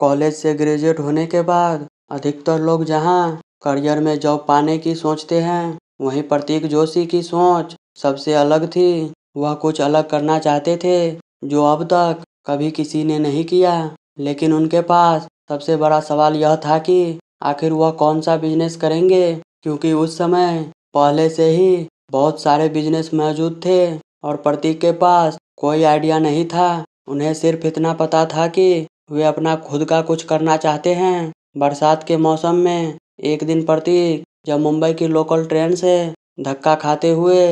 College से graduate होने के बाद अधिकतर लोग जहां करियर में जॉब पाने की सोचते हैं, वहीं प्रतीक जोशी की सोच सबसे अलग थी। वह कुछ अलग करना चाहते थे जो अब तक कभी किसी ने नहीं किया। लेकिन उनके पास सबसे बड़ा सवाल यह था कि आखिर वह कौन सा बिजनेस करेंगे, क्योंकि उस समय पहले से ही बहुत सारे बिजनेस मौजूद थे और प्रतीक के पास कोई आइडिया नहीं था। उन्हें सिर्फ इतना पता था कि वे अपना खुद का कुछ करना चाहते हैं। बरसात के मौसम में एक दिन प्रतीक जब मुंबई की लोकल ट्रेन से धक्का खाते हुए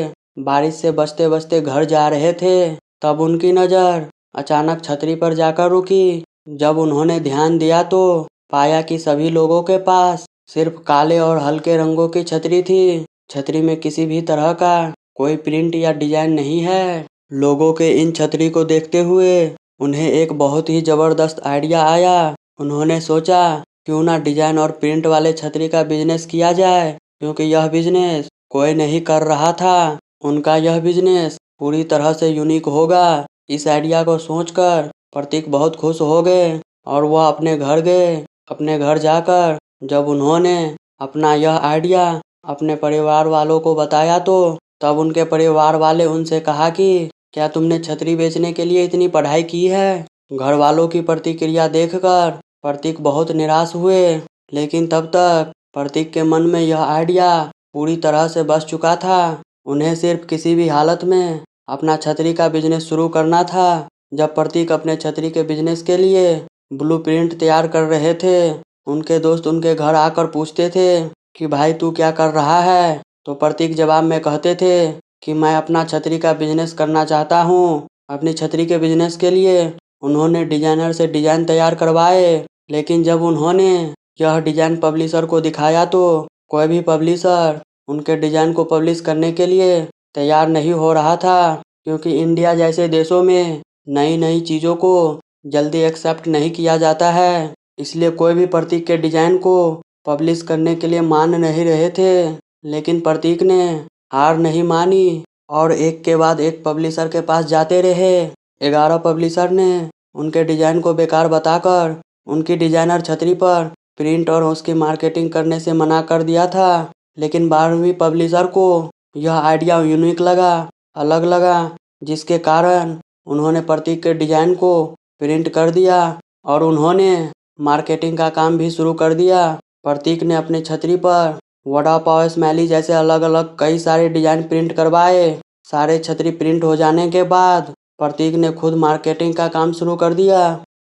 बारिश से बचते बचते घर जा रहे थे, तब उनकी नज़र अचानक छतरी पर जाकर रुकी। जब उन्होंने ध्यान दिया तो पाया कि सभी लोगों के पास सिर्फ काले और हल्के रंगों की छतरी थी। छतरी में किसी भी तरह का कोई प्रिंट या डिजाइन नहीं है। लोगों के इन छतरी को देखते हुए उन्हें एक बहुत ही जबरदस्त आइडिया आया। उन्होंने सोचा क्यों ना डिजाइन और प्रिंट वाले छतरी का बिजनेस किया जाए, क्योंकि यह बिजनेस कोई नहीं कर रहा था। उनका यह बिजनेस पूरी तरह से यूनिक होगा। इस आइडिया को सोचकर प्रतीक बहुत खुश हो गए और वह अपने घर गए। अपने घर जाकर जब उन्होंने अपना यह आइडिया अपने परिवार वालों को बताया तो तब उनके परिवार वाले उनसे कहा कि क्या तुमने छतरी बेचने के लिए इतनी पढ़ाई की है। घर वालों की प्रतिक्रिया देखकर प्रतीक बहुत निराश हुए, लेकिन तब तक प्रतीक के मन में यह आइडिया पूरी तरह से बस चुका था। उन्हें सिर्फ किसी भी हालत में अपना छतरी का बिजनेस शुरू करना था। जब प्रतीक अपने छतरी के बिजनेस के लिए ब्लूप्रिंट तैयार कर रहे थे, उनके दोस्त उनके घर आकर पूछते थे कि भाई तू क्या कर रहा है। तो प्रतीक जवाब में कहते थे कि मैं अपना छतरी का बिजनेस करना चाहता हूँ। अपनी छतरी के बिजनेस के लिए उन्होंने डिजाइनर से डिजाइन तैयार करवाए, लेकिन जब उन्होंने यह डिजाइन पब्लिशर को दिखाया तो कोई भी पब्लिशर उनके डिजाइन को पब्लिश करने के लिए तैयार नहीं हो रहा था, क्योंकि इंडिया जैसे देशों में नई नई चीज़ों को जल्दी एक्सेप्ट नहीं किया जाता है। इसलिए कोई भी प्रतीक के डिजाइन को पब्लिश करने के लिए मान नहीं रहे थे। लेकिन प्रतीक ने हार नहीं मानी और एक के बाद एक पब्लिशर के पास जाते रहे। 11 पब्लिशर ने उनके डिजाइन को बेकार बताकर उनकी डिजाइनर छतरी पर प्रिंट और उसकी मार्केटिंग करने से मना कर दिया था। लेकिन 12वीं पब्लिशर को यह आइडिया यूनिक लगा, अलग लगा, जिसके कारण उन्होंने प्रतीक के डिजाइन को प्रिंट कर दिया और उन्होंने मार्केटिंग का काम भी शुरू कर दिया। प्रतीक ने अपनी छतरी पर वड़ा पाव, स्माइली जैसे अलग अलग कई सारे डिजाइन प्रिंट करवाए। सारे छतरी प्रिंट हो जाने के बाद प्रतीक ने खुद मार्केटिंग का काम शुरू कर दिया।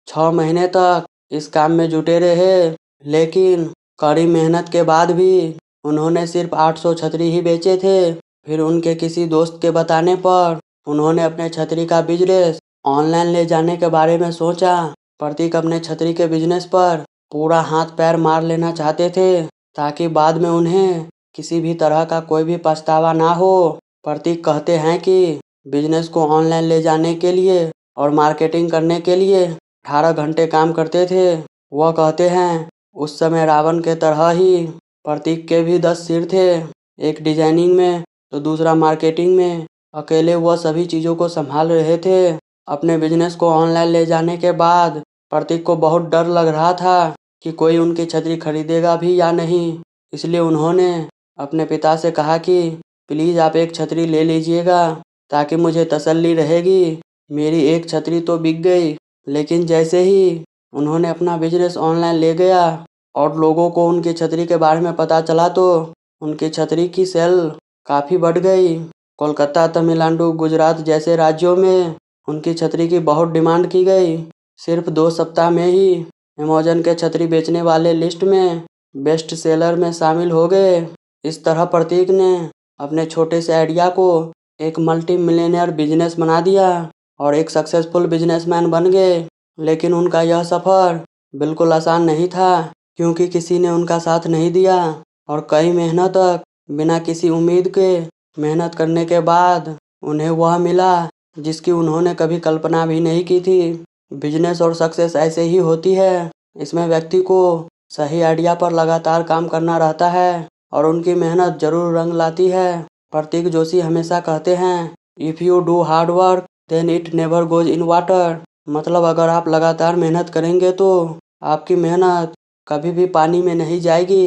6 महीने तक इस काम में जुटे रहे, लेकिन कड़ी मेहनत के बाद भी उन्होंने सिर्फ 800 छतरी ही बेचे थे। फिर उनके किसी दोस्त के बताने पर उन्होंने अपने छतरी का बिजनेस ऑनलाइन ले जाने के बारे में सोचा। प्रतीक अपने छतरी के बिजनेस पर पूरा हाथ पैर मार लेना चाहते थे, ताकि बाद में उन्हें किसी भी तरह का कोई भी पछतावा ना हो। प्रतीक कहते हैं कि बिजनेस को ऑनलाइन ले जाने के लिए और मार्केटिंग करने के लिए 18 घंटे काम करते थे। वह कहते हैं उस समय रावण के तरह ही प्रतीक के भी 10 सिर थे, एक डिजाइनिंग में तो दूसरा मार्केटिंग में। अकेले वह सभी चीज़ों को संभाल रहे थे। अपने बिजनेस को ऑनलाइन ले जाने के बाद प्रतीक को बहुत डर लग रहा था कि कोई उनकी छतरी खरीदेगा भी या नहीं। इसलिए उन्होंने अपने पिता से कहा कि प्लीज़ आप एक छतरी ले लीजिएगा, ताकि मुझे तसल्ली रहेगी। मेरी एक छतरी तो बिक गई, लेकिन जैसे ही उन्होंने अपना बिजनेस ऑनलाइन ले गया और लोगों को उनकी छतरी के बारे में पता चला तो उनकी छतरी की सेल काफ़ी बढ़ गई। कोलकाता, तमिलनाडु, गुजरात जैसे राज्यों में उनकी छतरी की बहुत डिमांड की गई। सिर्फ 2 सप्ताह में ही अमेज़न के छतरी बेचने वाले लिस्ट में बेस्ट सेलर में शामिल हो गए। इस तरह प्रतीक ने अपने छोटे से आइडिया को एक मल्टी मिलियनेयर बिजनेस बना दिया और एक सक्सेसफुल बिजनेसमैन बन गए। लेकिन उनका यह सफ़र बिल्कुल आसान नहीं था, क्योंकि किसी ने उनका साथ नहीं दिया और कई महीनों तक बिना किसी उम्मीद के मेहनत करने के बाद उन्हें वह मिला जिसकी उन्होंने कभी कल्पना भी नहीं की थी। बिजनेस और सक्सेस ऐसे ही होती है। इसमें व्यक्ति को सही आइडिया पर लगातार काम करना रहता है और उनकी मेहनत जरूर रंग लाती है। प्रतीक जोशी हमेशा कहते हैं, if you do hard work then it never goes in water. मतलब अगर आप लगातार मेहनत करेंगे तो आपकी मेहनत कभी भी पानी में नहीं जाएगी।